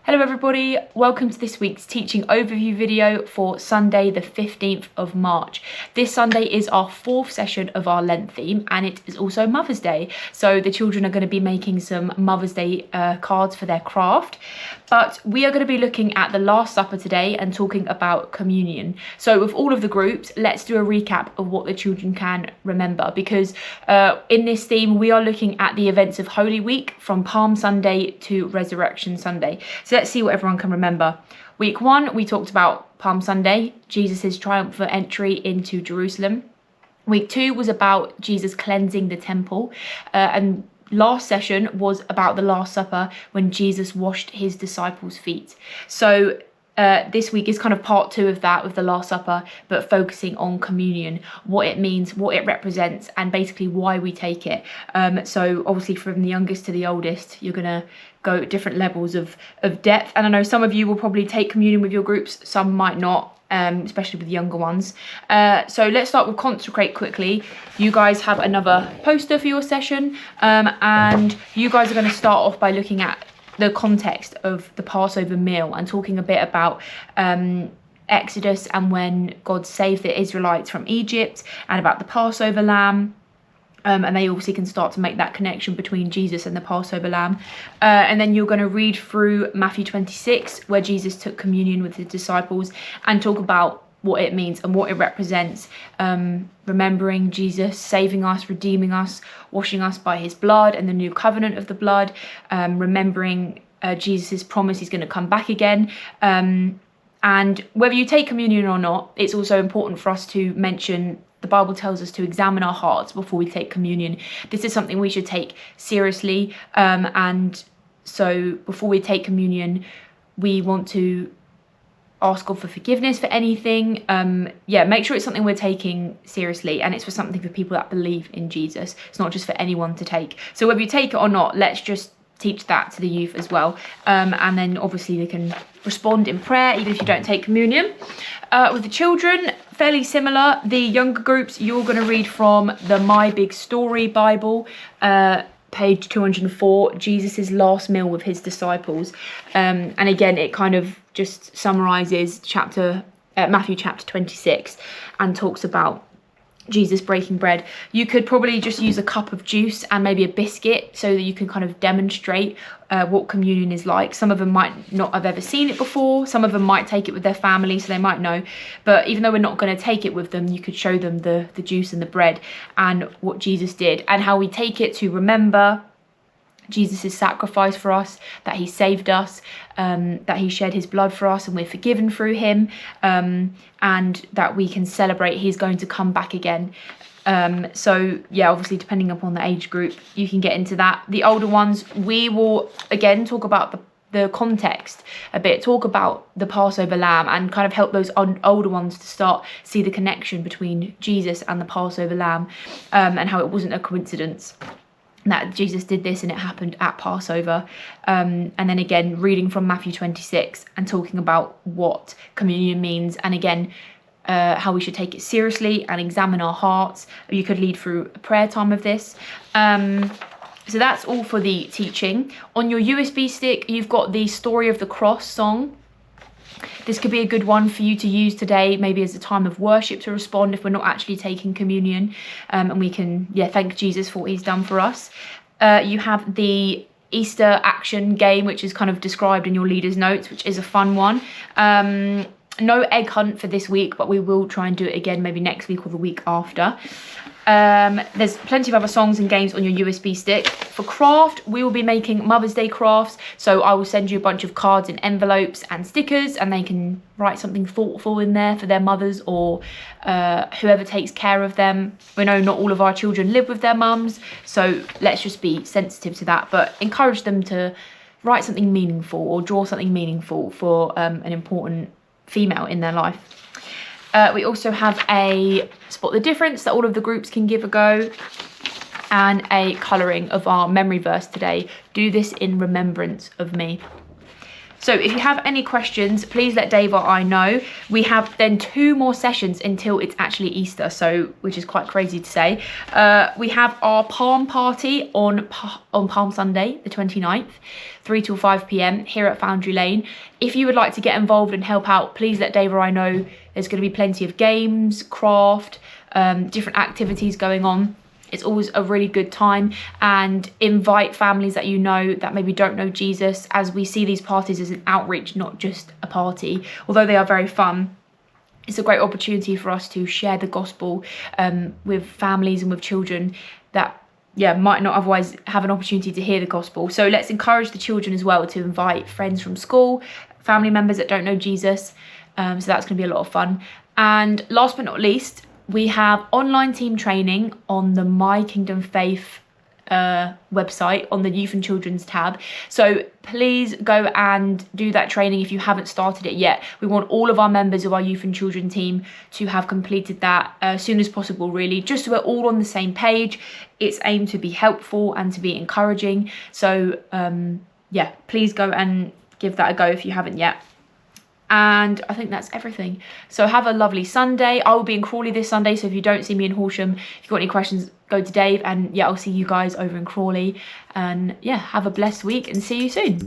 Hello everybody, welcome to this week's teaching overview video for Sunday the 15th of March. This Sunday is our fourth session of our Lent theme and it is also Mother's Day. So the children are going to be making some Mother's Day cards for their craft. But we are going to be looking at the Last Supper today and talking about communion. So with all of the groups, let's do a recap of what the children can remember, because in this theme we are looking at the events of Holy Week from Palm Sunday to Resurrection Sunday. So let's see what everyone can remember. Week 1, we talked about Palm Sunday, Jesus' triumphant entry into Jerusalem. Week 2 was about Jesus cleansing the temple, and last session was about the Last Supper when Jesus washed his disciples' feet. So this week is kind of part 2 of that, with the Last Supper, but focusing on communion, what it means, what it represents, and basically why we take it. So obviously from the youngest to the oldest, you're going to go at different levels of depth. And I know some of you will probably take communion with your groups, some might not, especially with the younger ones. So let's start with consecrate quickly. You guys have another poster for your session, and you guys are going to start off by looking at the context of the Passover meal and talking a bit about Exodus and when God saved the Israelites from Egypt, and about the Passover lamb. And they obviously can start to make that connection between Jesus and the Passover lamb. And then you're going to read through Matthew 26, where Jesus took communion with his disciples, and talk about what it means and what it represents. Remembering Jesus saving us, redeeming us, washing us by his blood and the new covenant of the blood. Remembering Jesus' promise he's going to come back again. And whether you take communion or not, it's also important for us to mention the Bible tells us to examine our hearts before we take communion. This is something we should take seriously. And so before we take communion, we want to ask God for forgiveness for anything. Make sure it's something we're taking seriously, and it's for something for people that believe in Jesus. It's not just for anyone to take. So whether you take it or not, let's just teach that to the youth as well. And then obviously they can respond in prayer even if you don't take communion. With the children, fairly similar. The younger groups, you're going to read from the My Big Story Bible, page 204, Jesus' last meal with his disciples. And again, it kind of just summarises Matthew chapter 26 and talks about Jesus breaking bread. You could probably just use a cup of juice and maybe a biscuit so that you can kind of demonstrate what communion is like. Some of them might not have ever seen it before. Some of them might take it with their family, so they might know. But even though we're not going to take it with them, you could show them the juice and the bread and what Jesus did, and how we take it to remember Jesus' sacrifice for us, that he saved us, that he shed his blood for us and we're forgiven through him, and that we can celebrate he's going to come back again. So yeah, obviously depending upon the age group, you can get into that. The older ones, we will again talk about the context a bit, talk about the Passover lamb, and kind of help those older ones to start see the connection between Jesus and the Passover lamb, and how it wasn't a coincidence that Jesus did this and it happened at Passover. And then again, reading from Matthew 26 and talking about what communion means, and again, how we should take it seriously and examine our hearts. You could lead through a prayer time of this. So that's all for the teaching. On your USB stick, you've got the Story of the Cross song. This could be a good one for you to use today, maybe as a time of worship to respond if we're not actually taking communion, and we can thank Jesus for what he's done for us. You have the Easter action game, which is kind of described in your leader's notes, which is a fun one. No egg hunt for this week, but we will try and do it again maybe next week or the week after. There's plenty of other songs and games on your USB stick. For craft, we will be making Mother's Day crafts, so I will send you a bunch of cards and envelopes and stickers, and they can write something thoughtful in there for their mothers or whoever takes care of them. We know not all of our children live with their mums, so let's just be sensitive to that, but encourage them to write something meaningful or draw something meaningful for an important female in their life. We also have a Spot the Difference that all of the groups can give a go, and a colouring of our memory verse today. Do this in remembrance of me. So if you have any questions, please let Dave or I know. We have then 2 more sessions until it's actually Easter, so which is quite crazy to say. We have our Palm Party on Palm Sunday, the 29th, 3 till 5 p.m. here at Foundry Lane. If you would like to get involved and help out, please let Dave or I know. There's going to be plenty of games, craft, different activities going on. It's always a really good time, and invite families that you know that maybe don't know Jesus, as we see these parties as an outreach, not just a party. Although they are very fun, it's a great opportunity for us to share the gospel with families and with children that might not otherwise have an opportunity to hear the gospel. So let's encourage the children as well to invite friends from school, family members that don't know Jesus. So that's going to be a lot of fun. And last but not least, we have online team training on the My Kingdom Faith website on the Youth and Children's tab. So please go and do that training if you haven't started it yet. We want all of our members of our Youth and Children team to have completed that as soon as possible, really, just so we're all on the same page. It's aimed to be helpful and to be encouraging. So please go and give that a go if you haven't yet. And I think that's everything. So have a lovely Sunday. I will be in Crawley this Sunday, so if you don't see me in Horsham, if you've got any questions, go to Dave, and I'll see you guys over in Crawley. And have a blessed week and see you soon.